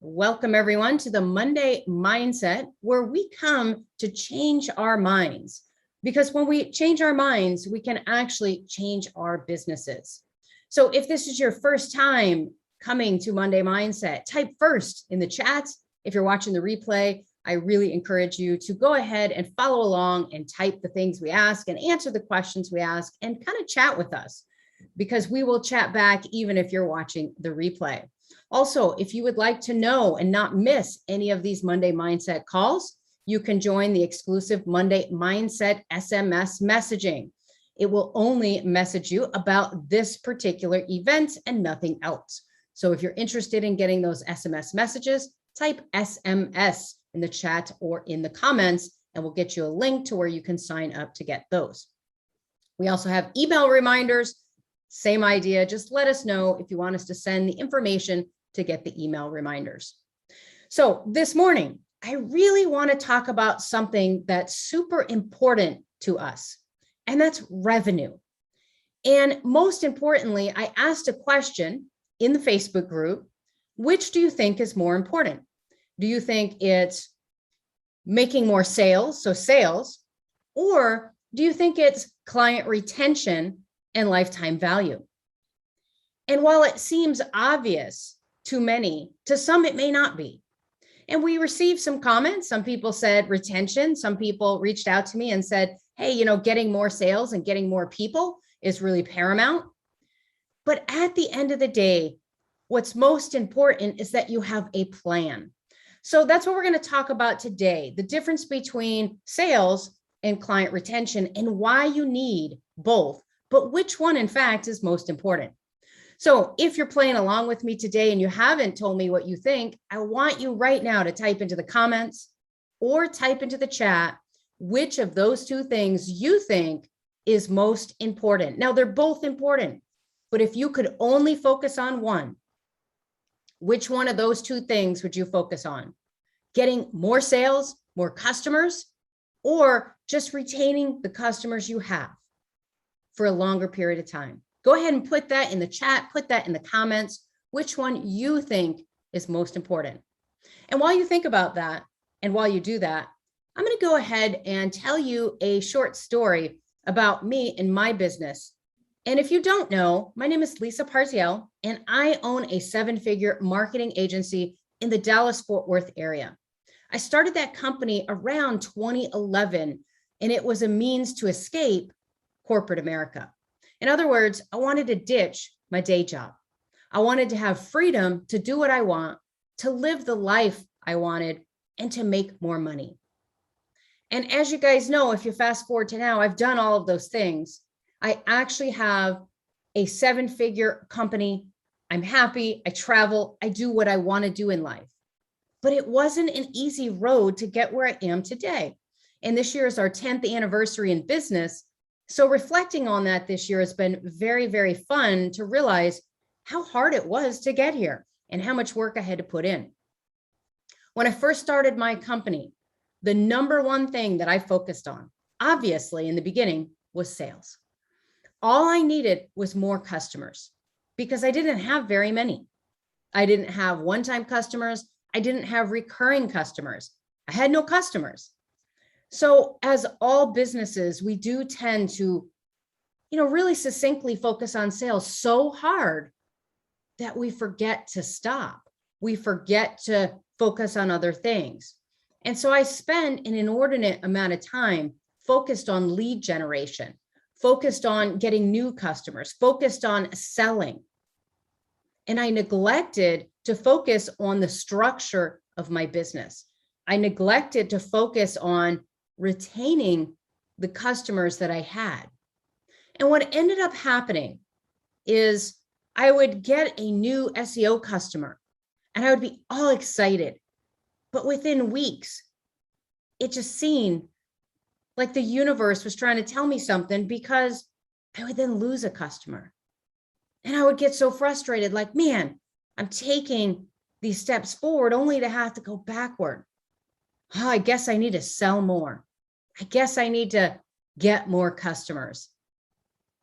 Welcome everyone to the Monday Mindset, where we come to change our minds. Because when we change our minds, we can actually change our businesses. So if this is your first time coming to Monday Mindset, type first in the chat. If you're watching the replay, I really encourage you to go ahead and follow along and type the things we ask and answer the questions we ask and kind of chat with us, because we will chat back even if you're watching the replay. Also, if you would like to know and not miss any of these Monday Mindset calls, you can join the exclusive Monday Mindset SMS messaging. It will only message you about this particular event and nothing else. So if you're interested in getting those SMS messages, type SMS in the chat or in the comments, and we'll get you a link to where you can sign up to get those. We also have email reminders. Same idea. Just let us know if you want us to send the information to get the email reminders. So this morning, I really want to talk about something that's super important to us, and that's revenue. And most importantly, I asked a question in the Facebook group: which do you think is more important? Do you think it's making more sales, so sales, or do you think it's client retention and lifetime value? And while it seems obvious to many, to some it may not be. And we received some comments. Some people said retention. Some people reached out to me and said, hey, getting more sales and getting more people is really paramount. But at the end of the day, what's most important is that you have a plan. So that's what we're going to talk about today: the difference between sales and client retention and why you need both, but which one in fact is most important. So if you're playing along with me today and you haven't told me what you think, I want you right now to type into the comments or type into the chat which of those two things you think is most important. Now, they're both important, but if you could only focus on one, which one of those two things would you focus on? Getting more sales, more customers, or just retaining the customers you have for a longer period of time? Go ahead and put that in the chat, put that in the comments, which one you think is most important. And while you think about that, and while you do that, I'm going to go ahead and tell you a short story about me and my business. And if you don't know, my name is Lisa Parziale, and I own a 7-figure marketing agency in the Dallas-Fort Worth area. I started that company around 2011, and it was a means to escape corporate America. In other words, I wanted to ditch my day job. I wanted to have freedom to do what I want, to live the life I wanted, and to make more money. And as you guys know, if you fast forward to now, I've done all of those things. I actually have a 7-figure company. I'm happy. I travel. I do what I want to do in life. But it wasn't an easy road to get where I am today. And this year is our 10th anniversary in business. So reflecting on that this year has been very, very fun to realize how hard it was to get here and how much work I had to put in. When I first started my company, the number one thing that I focused on, obviously in the beginning, was sales. All I needed was more customers because I didn't have very many. I didn't have one-time customers. I didn't have recurring customers. I had no customers. So as all businesses, we do tend to, really succinctly focus on sales so hard that we forget to stop. We forget to focus on other things. And so I spend an inordinate amount of time focused on lead generation, focused on getting new customers, focused on selling. And I neglected to focus on the structure of my business. I neglected to focus on retaining the customers that I had. And what ended up happening is I would get a new SEO customer and I would be all excited. But within weeks, it just seemed like the universe was trying to tell me something, because I would then lose a customer. And I would get so frustrated, like, man, I'm taking these steps forward only to have to go backward. Oh, I guess I need to sell more. I guess I need to get more customers.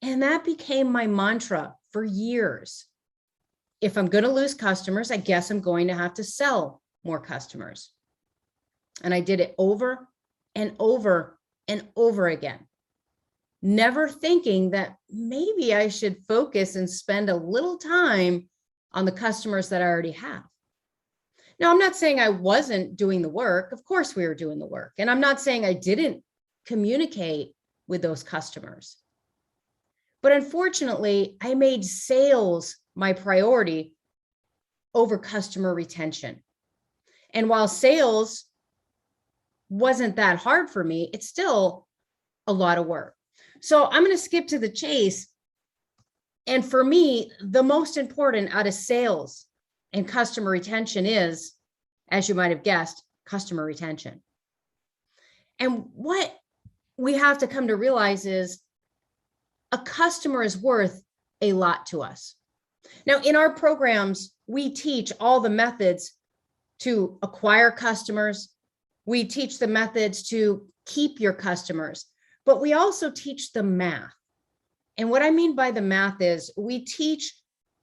And that became my mantra for years. if I'm going to lose customers, I guess I'm going to have to sell more customers. And I did it over and over and over again, never thinking that maybe I should focus and spend a little time on the customers that I already have. Now, I'm not saying I wasn't doing the work. Of course, we were doing the work. And I'm not saying I didn't communicate with those customers. But unfortunately, I made sales my priority over customer retention. And while sales wasn't that hard for me, it's still a lot of work. So I'm going to skip to the chase. And for me, the most important out of sales and customer retention is, as you might have guessed, customer retention. And what we have to come to realize is a customer is worth a lot to us. Now, in our programs, we teach all the methods to acquire customers. We teach the methods to keep your customers, but we also teach the math. And what I mean by the math is we teach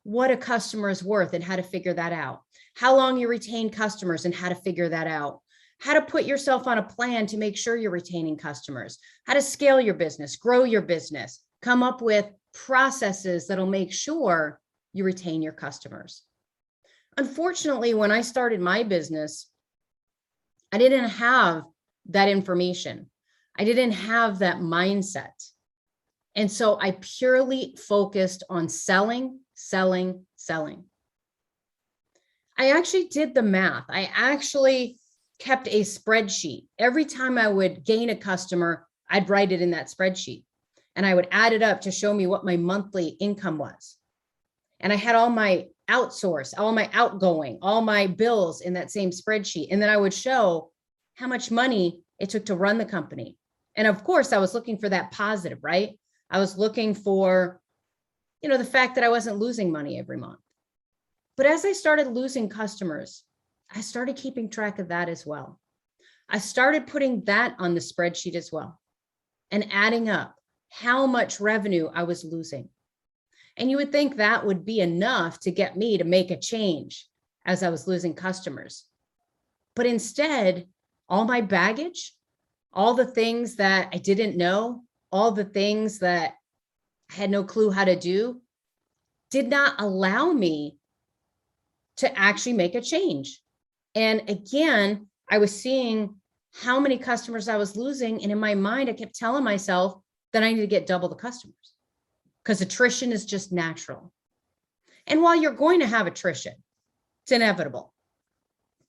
what a customer is worth and how to figure that out, how long you retain customers and how to figure that out, how to put yourself on a plan to make sure you're retaining customers, how to scale your business, grow your business, come up with processes that'll make sure you retain your customers. Unfortunately, when I started my business, I didn't have that information. I didn't have that mindset. And so I purely focused on selling, selling, selling. I actually did the math. I actually kept a spreadsheet. Every time I would gain a customer, I'd write it in that spreadsheet. And I would add it up to show me what my monthly income was. And I had all my outsource, all my outgoing, all my bills in that same spreadsheet. And then I would show how much money it took to run the company. And of course, I was looking for that positive, right? I was looking for, the fact that I wasn't losing money every month. But as I started losing customers, I started keeping track of that as well. I started putting that on the spreadsheet as well and adding up how much revenue I was losing. And you would think that would be enough to get me to make a change as I was losing customers. But instead, all my baggage, all the things that I didn't know, all the things that I had no clue how to do, did not allow me to actually make a change. And again, I was seeing how many customers I was losing. And in my mind, I kept telling myself that I need to get double the customers because attrition is just natural. And while you're going to have attrition, it's inevitable.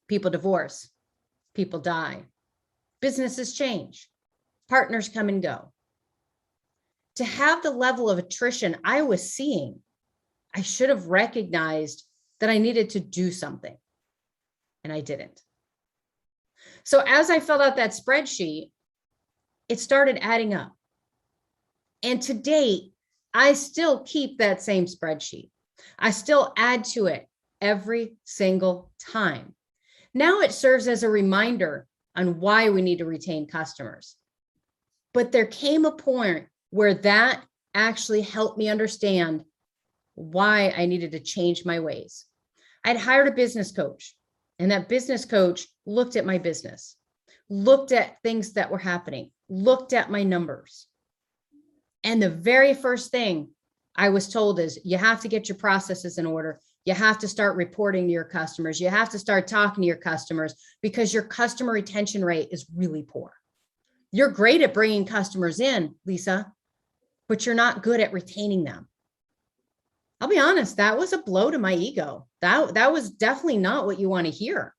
People divorce, people die, businesses change, partners come and go. To have the level of attrition I was seeing, I should have recognized that I needed to do something, and I didn't. So as I filled out that spreadsheet, it started adding up. And to date, I still keep that same spreadsheet. I still add to it every single time. Now it serves as a reminder on why we need to retain customers. But there came a point where that actually helped me understand why I needed to change my ways. I'd hired a business coach, and that business coach looked at my business, looked at things that were happening, looked at my numbers. And the very first thing I was told is you have to get your processes in order. You have to start reporting to your customers. You have to start talking to your customers because your customer retention rate is really poor. You're great at bringing customers in, Lisa, but you're not good at retaining them. I'll be honest, that was a blow to my ego. That was definitely not what you want to hear.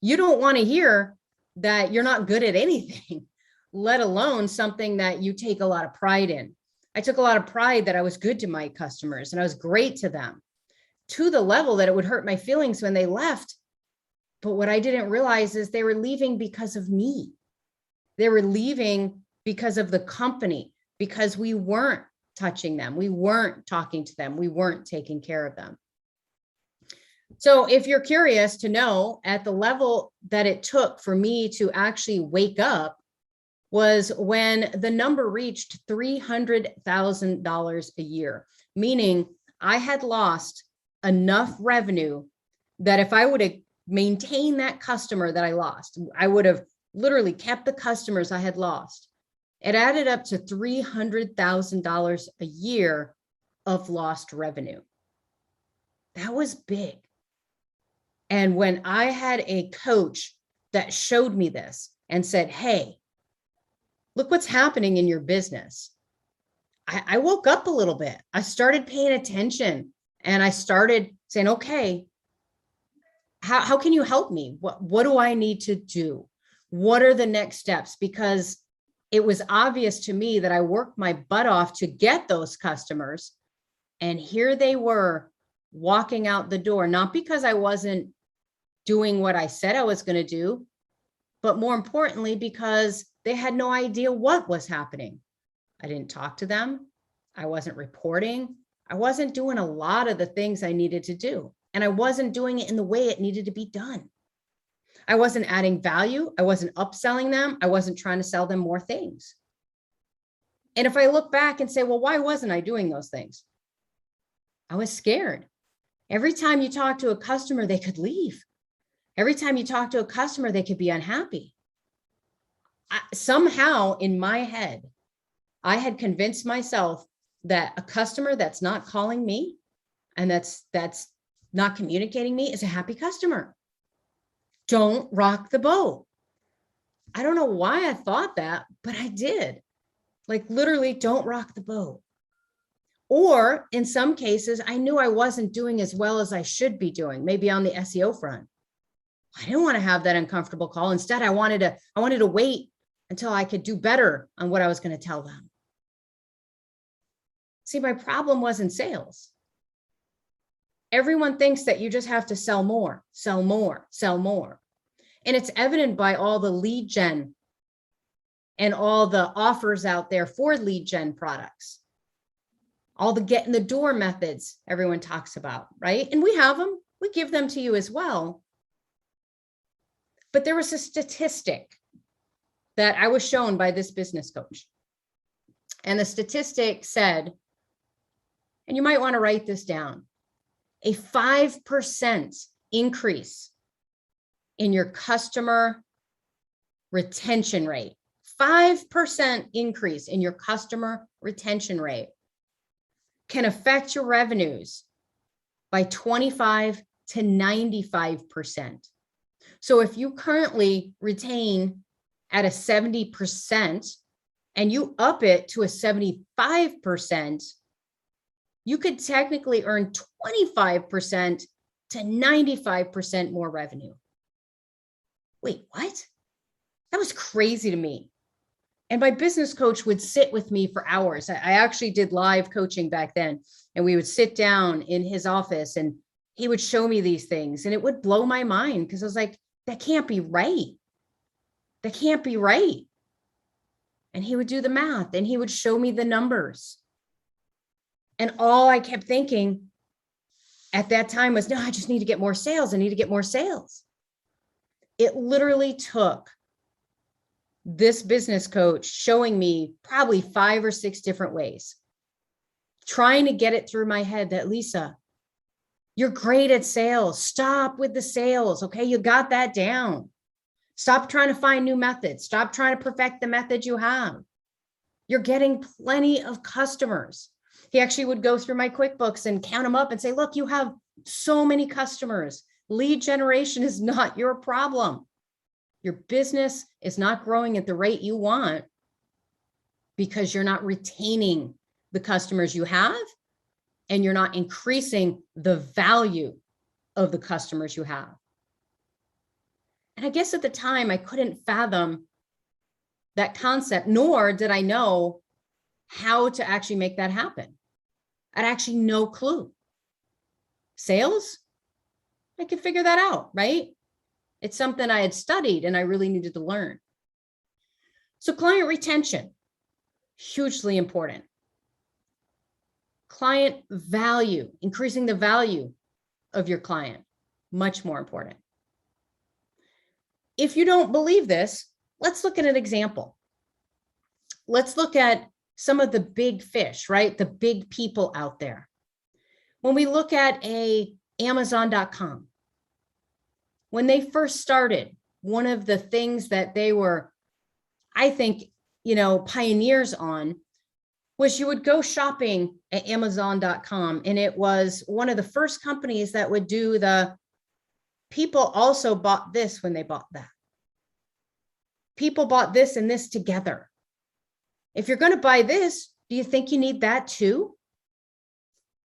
You don't want to hear that you're not good at anything, let alone something that you take a lot of pride in. I took a lot of pride that I was good to my customers and I was great to them, to the level that it would hurt my feelings when they left. But what I didn't realize is they were leaving because of me. They were leaving because of the company, because we weren't touching them. We weren't talking to them. We weren't taking care of them. So if you're curious to know, at the level that it took for me to actually wake up was when the number reached $300,000 a year, meaning I had lost enough revenue that if I would have maintained that customer that I lost, I would have literally kept the customers I had lost. It added up to $300,000 a year of lost revenue. That was big. And when I had a coach that showed me this and said, hey, look what's happening in your business, I woke up a little bit. I started paying attention and I started saying, okay, how can you help me? What do I need to do? What are the next steps? Because it was obvious to me that I worked my butt off to get those customers. And here they were walking out the door, not because I wasn't doing what I said I was going to do, but more importantly, because they had no idea what was happening. I didn't talk to them. I wasn't reporting. I wasn't doing a lot of the things I needed to do. And I wasn't doing it in the way it needed to be done. I wasn't adding value. I wasn't upselling them. I wasn't trying to sell them more things. And if I look back and say, well, why wasn't I doing those things? I was scared. Every time you talk to a customer, they could leave. Every time you talk to a customer, they could be unhappy. Somehow in my head, I had convinced myself that a customer that's not calling me and that's not communicating me is a happy customer. Don't rock the boat. I don't know why I thought that, but I did. Like literally, don't rock the boat. Or in some cases, I knew I wasn't doing as well as I should be doing, maybe on the SEO front. I didn't want to have that uncomfortable call. Instead, I wanted to wait until I could do better on what I was going to tell them. See, my problem wasn't sales. Everyone thinks that you just have to sell more, sell more, sell more. And it's evident by all the lead gen and all the offers out there for lead gen products. All the get in the door methods everyone talks about, right? And we have them. We give them to you as well. But there was a statistic that I was shown by this business coach. And the statistic said, and you might want to write this down, a 5% increase in your customer retention rate. 5% increase in your customer retention rate can affect your revenues by 25 to 95%. So if you currently retain at a 70% and you up it to a 75%, you could technically earn 25% to 95% more revenue. Wait, what? That was crazy to me. And my business coach would sit with me for hours. I actually did live coaching back then, and we would sit down in his office and he would show me these things, and it would blow my mind because I was like, that can't be right. That can't be right. And he would do the math and he would show me the numbers. And all I kept thinking at that time was, no, I just need to get more sales. I need to get more sales. It literally took this business coach showing me probably 5 or 6 different ways, trying to get it through my head that, Lisa, you're great at sales. Stop with the sales. Okay. You got that down. Stop trying to find new methods. Stop trying to perfect the method you have. You're getting plenty of customers. He actually would go through my QuickBooks and count them up and say, look, you have so many customers. Lead generation is not your problem. Your business is not growing at the rate you want because you're not retaining the customers you have, and you're not increasing the value of the customers you have. And I guess at the time, I couldn't fathom that concept, nor did I know how to actually make that happen. I had actually no clue. Sales, I could figure that out, right? It's something I had studied and I really needed to learn. So client retention, hugely important. Client value, increasing the value of your client, much more important. If you don't believe this, let's look at an example. Let's look at some of the big fish, right? The big people out there. When we look at Amazon.com, when they first started, one of the things that they were, I think, pioneers on was you would go shopping at Amazon.com, and it was one of the first companies that would do the people also bought this when they bought that. People bought this and this together. If you're going to buy this, do you think you need that too?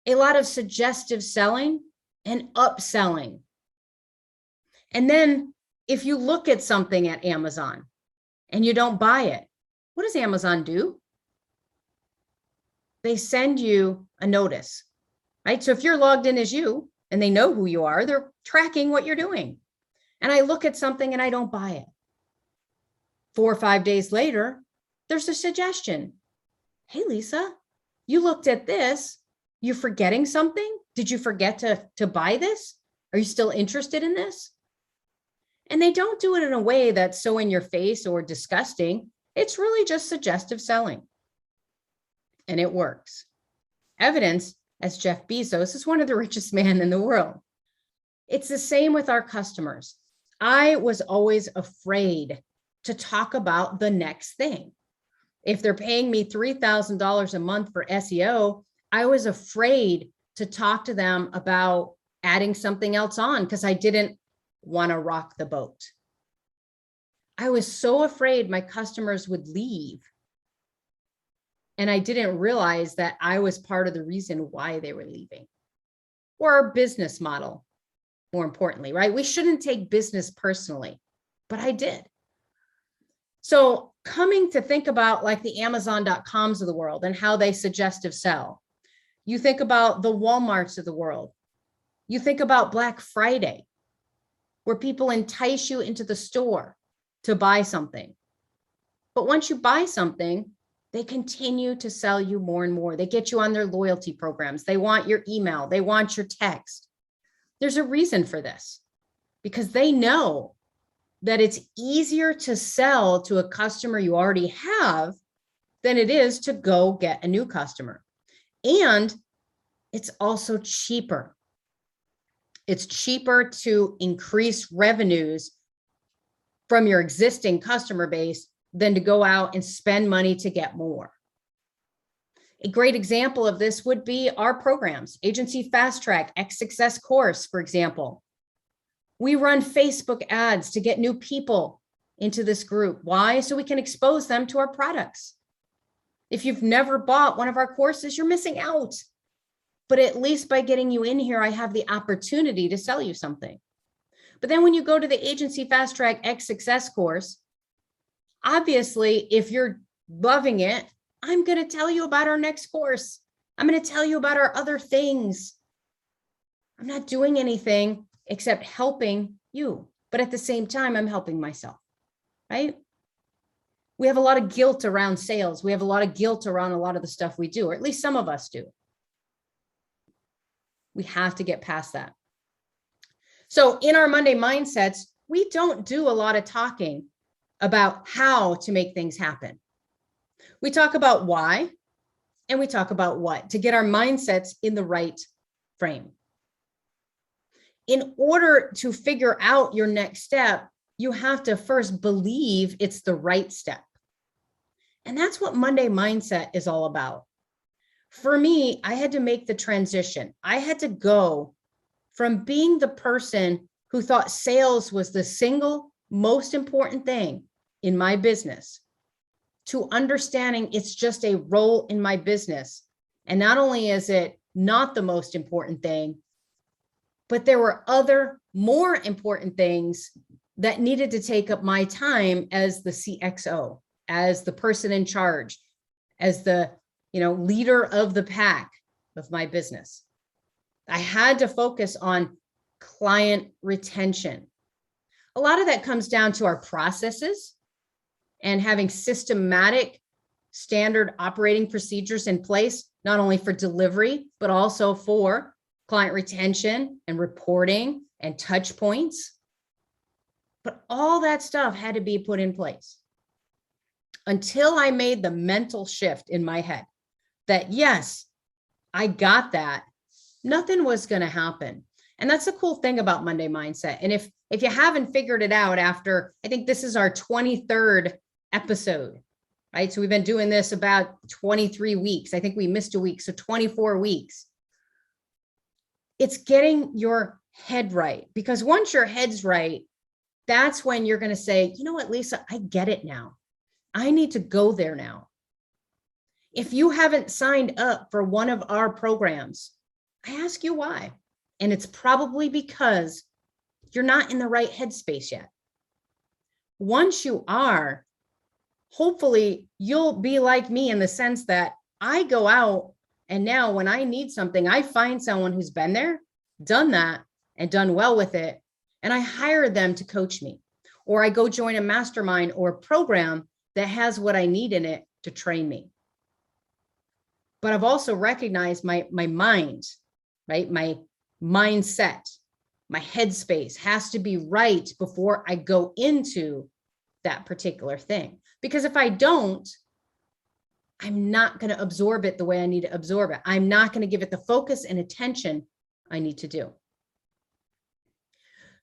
A lot of suggestive selling and upselling. And then if you look at something at Amazon and you don't buy it, what does Amazon do? They send you a notice, right? So if you're logged in as you and they know who you are, they're tracking what you're doing. And I look at something and I don't buy it. 4 or 5 days later, there's a suggestion. Hey, Lisa, you looked at this. You forgetting something? Did you forget to buy this? Are you still interested in this? And they don't do it in a way that's so in your face or disgusting. It's really just suggestive selling. And it works. Evidence, as Jeff Bezos is one of the richest men in the world. It's the same with our customers. I was always afraid to talk about the next thing. If they're paying me $3,000 a month for SEO, I was afraid to talk to them about adding something else on because I didn't want to rock the boat. I was so afraid my customers would leave. And I didn't realize that I was part of the reason why they were leaving. Or our business model, more importantly, right? We shouldn't take business personally, but I did. So coming to think about like the Amazon.coms of the world and how they suggestive sell. You think about the Walmarts of the world. You think about Black Friday, where people entice you into the store to buy something. But once you buy something, they continue to sell you more and more. They get you on their loyalty programs. They want your email. They want your text. There's a reason for this, because they know that it's easier to sell to a customer you already have than it is to go get a new customer. And it's also cheaper. It's cheaper to increase revenues from your existing customer base than to go out and spend money to get more. A great example of this would be our programs, Agency Fast Track, X Success course, for example. We run Facebook ads to get new people into this group. Why? So we can expose them to our products. If you've never bought one of our courses, you're missing out. But at least by getting you in here, I have the opportunity to sell you something. But then when you go to the Agency Fast Track X Success course, obviously, if you're loving it, I'm going to tell you about our next course. I'm going to tell you about our other things. I'm not doing anything except helping you. But at the same time, I'm helping myself, right? We have a lot of guilt around sales. We have a lot of guilt around a lot of the stuff we do, or at least some of us do. We have to get past that. So in our Monday mindsets, we don't do a lot of talking about how to make things happen. We talk about why, and we talk about what to get our mindsets in the right frame. In order to figure out your next step, you have to first believe it's the right step. And that's what Monday mindset is all about. For me, I had to make the transition. I had to go from being the person who thought sales was the single most important thing in my business to understanding it's just a role in my business. And not only is it not the most important thing, but there were other more important things that needed to take up my time as the CXO, as the person in charge, as the leader of the pack of my business. I had to focus on client retention. A lot of that comes down to our processes and having systematic standard operating procedures in place, not only for delivery, but also for client retention and reporting and touch points. But all that stuff had to be put in place until I made the mental shift in my head that, yes, I got that. Nothing was going to happen. And that's the cool thing about Monday Mindset. And if you haven't figured it out after, I think this is our 23rd episode, right? So we've been doing this about 23 weeks. I think we missed a week. So 24 weeks. It's getting your head right, because once your head's right, that's when you're going to say, you know what, Lisa, I get it now. I need to go there now. If you haven't signed up for one of our programs, I ask you why. And it's probably because you're not in the right headspace yet. Once you are, hopefully you'll be like me in the sense that I go out and now when I need something, I find someone who's been there, done that, and done well with it. And I hire them to coach me, or I go join a mastermind or a program that has what I need in it to train me. But I've also recognized my mind, right? My mindset, my headspace has to be right before I go into that particular thing. Because if I don't, I'm not going to absorb it the way I need to absorb it. I'm not going to give it the focus and attention I need to do.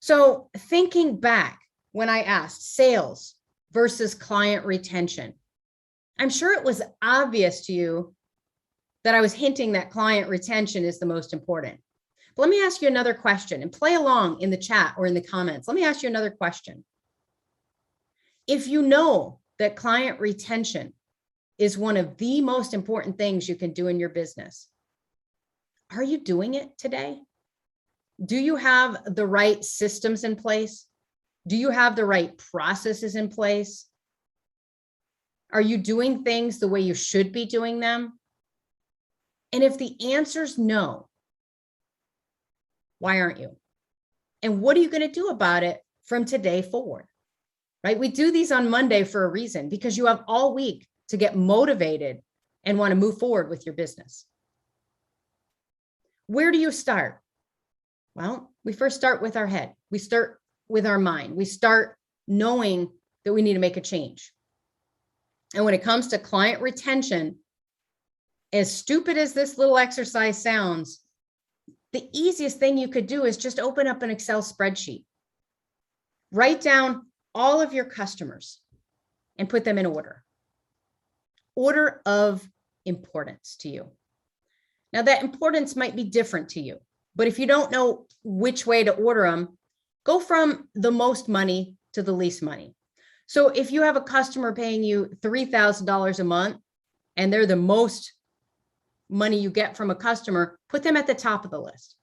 So thinking back when I asked sales versus client retention, I'm sure it was obvious to you that I was hinting that client retention is the most important. But let me ask you another question, and play along in the chat or in the comments. Let me ask you another question. If you know that client retention is one of the most important things you can do in your business, are you doing it today? Do you have the right systems in place? Do you have the right processes in place? Are you doing things the way you should be doing them? And if the answer is no, why aren't you? And what are you going to do about it from today forward? Right? We do these on Monday for a reason, because you have all week to get motivated and want to move forward with your business. Where do you start? Well, we first start with our head. We start with our mind. We start knowing that we need to make a change. And when it comes to client retention, as stupid as this little exercise sounds, the easiest thing you could do is just open up an Excel spreadsheet. Write down all of your customers and put them in order. Order of importance to you. Now, that importance might be different to you, but if you don't know which way to order them, go from the most money to the least money. So if you have a customer paying you $3,000 a month and they're the most money you get from a customer, put them at the top of the list.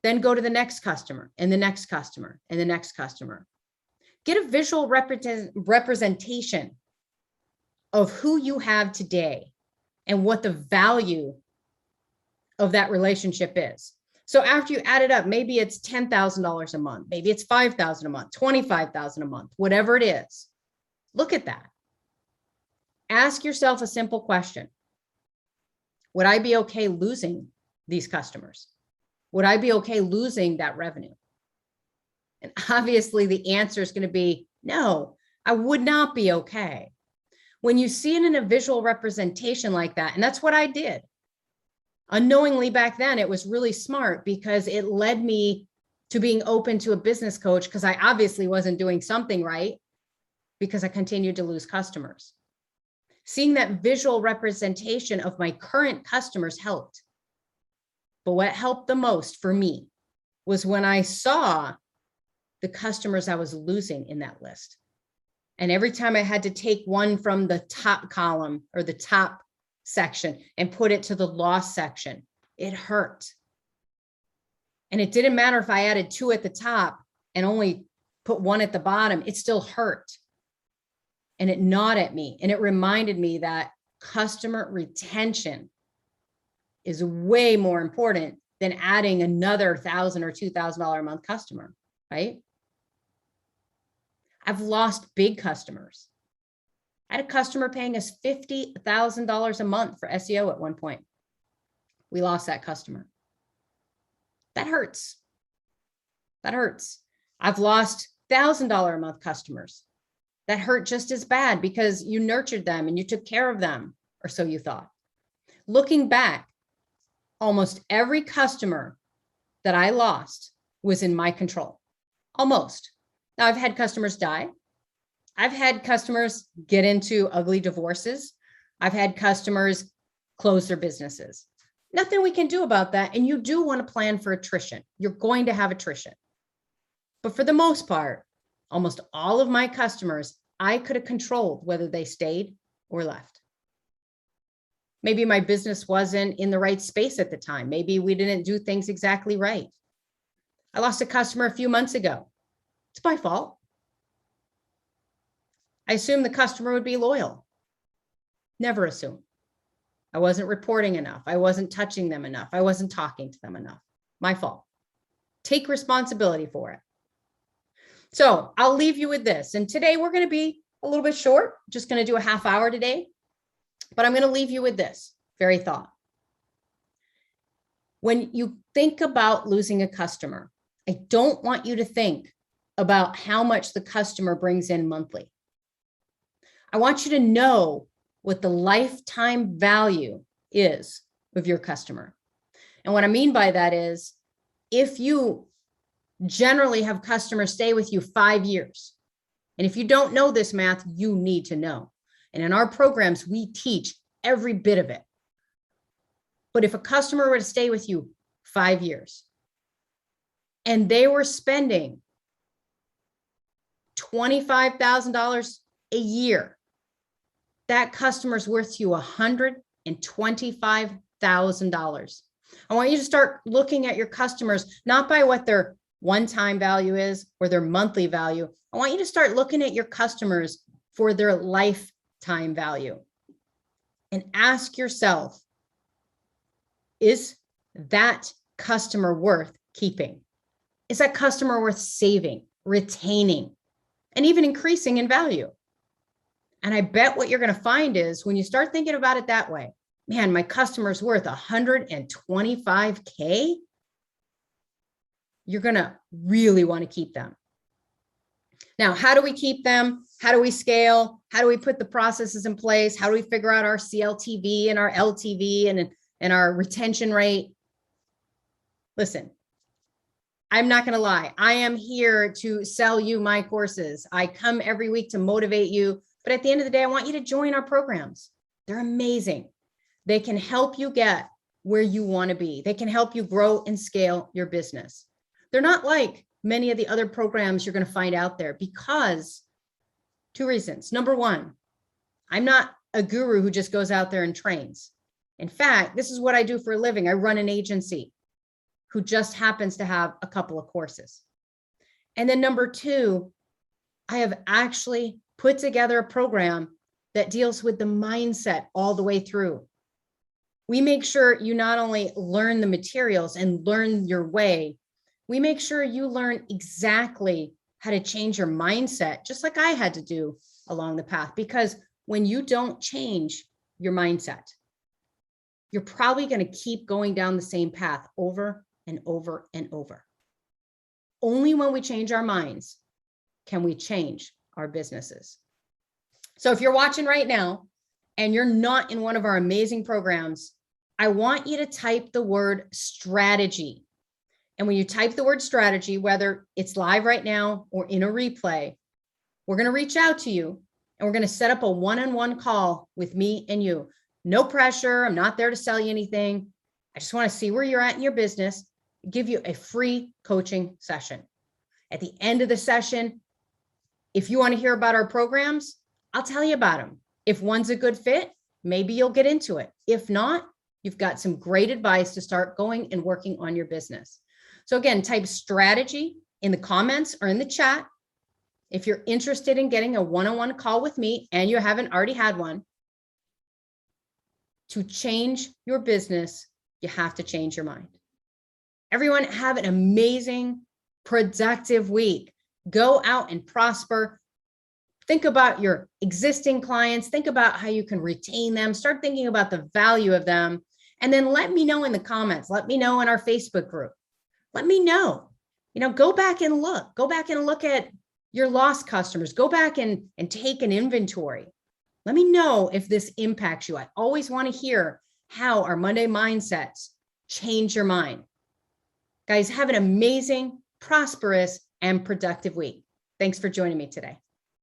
Then go to the next customer and the next customer and the next customer. Get a visual representation of who you have today and what the value of that relationship is. So after you add it up, maybe it's $10,000 a month, maybe it's $5,000 a month, $25,000 a month, whatever it is. Look at that. Ask yourself a simple question. Would I be okay losing these customers? Would I be okay losing that revenue? And obviously the answer is going to be no, I would not be okay. When you see it in a visual representation like that, and that's what I did. Unknowingly back then, it was really smart because it led me to being open to a business coach, because I obviously wasn't doing something right because I continued to lose customers. Seeing that visual representation of my current customers helped. But what helped the most for me was when I saw the customers I was losing in that list. And every time I had to take one from the top column or the top section and put it to the loss section, it hurt. And it didn't matter if I added 2 at the top and only put 1 at the bottom, it still hurt. And it gnawed at me. And it reminded me that customer retention is way more important than adding another $1,000 or $2,000 a month customer, right? I've lost big customers. I had a customer paying us $50,000 a month for SEO at one point. We lost that customer. That hurts. That hurts. I've lost $1,000 a month customers. That hurt just as bad because you nurtured them and you took care of them, or so you thought. Looking back, almost every customer that I lost was in my control. Almost. Now, I've had customers die. I've had customers get into ugly divorces. I've had customers close their businesses. Nothing we can do about that. And you do want to plan for attrition. You're going to have attrition. But for the most part, almost all of my customers, I could have controlled whether they stayed or left. Maybe my business wasn't in the right space at the time. Maybe we didn't do things exactly right. I lost a customer a few months ago. It's my fault. I assumed the customer would be loyal. Never assume. I wasn't reporting enough. I wasn't touching them enough. I wasn't talking to them enough. My fault. Take responsibility for it. So I'll leave you with this. And today we're going to be a little bit short, just going to do a half hour today, but I'm going to leave you with this very thought. When you think about losing a customer, I don't want you to think about how much the customer brings in monthly. I want you to know what the lifetime value is of your customer. And what I mean by that is, if you generally have customers stay with you 5 years, and if you don't know this math, you need to know. And in our programs, we teach every bit of it. But if a customer were to stay with you 5 years and they were spending $25,000 a year, that customer's worth you $125,000. I want you to start looking at your customers, not by what their one-time value is or their monthly value. I want you to start looking at your customers for their lifetime value and ask yourself, is that customer worth keeping? Is that customer worth saving, retaining, and even increasing in value? And I bet what you're going to find is when you start thinking about it that way, man, my customer's worth $125K. You're going to really want to keep them. Now, how do we keep them? How do we scale? How do we put the processes in place? How do we figure out our CLTV and our LTV and our retention rate? Listen, I'm not going to lie. I am here to sell you my courses. I come every week to motivate you. But at the end of the day, I want you to join our programs. They're amazing. They can help you get where you want to be. They can help you grow and scale your business. They're not like many of the other programs you're going to find out there because 2 reasons. Number one, I'm not a guru who just goes out there and trains. In fact, this is what I do for a living. I run an agency who just happens to have a couple of courses. And then number two, I have actually put together a program that deals with the mindset all the way through. We make sure you not only learn the materials and learn your way, we make sure you learn exactly how to change your mindset, just like I had to do along the path. Because when you don't change your mindset, you're probably going to keep going down the same path over and over and over. Only when we change our minds can we change our businesses. So if you're watching right now and you're not in one of our amazing programs, I want you to type the word strategy. And when you type the word strategy, whether it's live right now or in a replay, we're going to reach out to you and we're going to set up a one-on-one call with me and you. No pressure. I'm not there to sell you anything. I just want to see where you're at in your business, give you a free coaching session. At the end of the session, if you want to hear about our programs, I'll tell you about them. If one's a good fit, maybe you'll get into it. If not, you've got some great advice to start going and working on your business. So again, type strategy in the comments or in the chat. If you're interested in getting a one-on-one call with me and you haven't already had one, to change your business, you have to change your mind. Everyone have an amazing, productive week. Go out and prosper. Think about your existing clients. Think about how you can retain them. Start thinking about the value of them. And then let me know in the comments. Let me know in our Facebook group. Let me know. Go back and look. Go back and look at your lost customers. Go back and take an inventory. Let me know if this impacts you. I always want to hear how our Monday mindsets change your mind. Guys, have an amazing, prosperous, and productive week. Thanks for joining me today.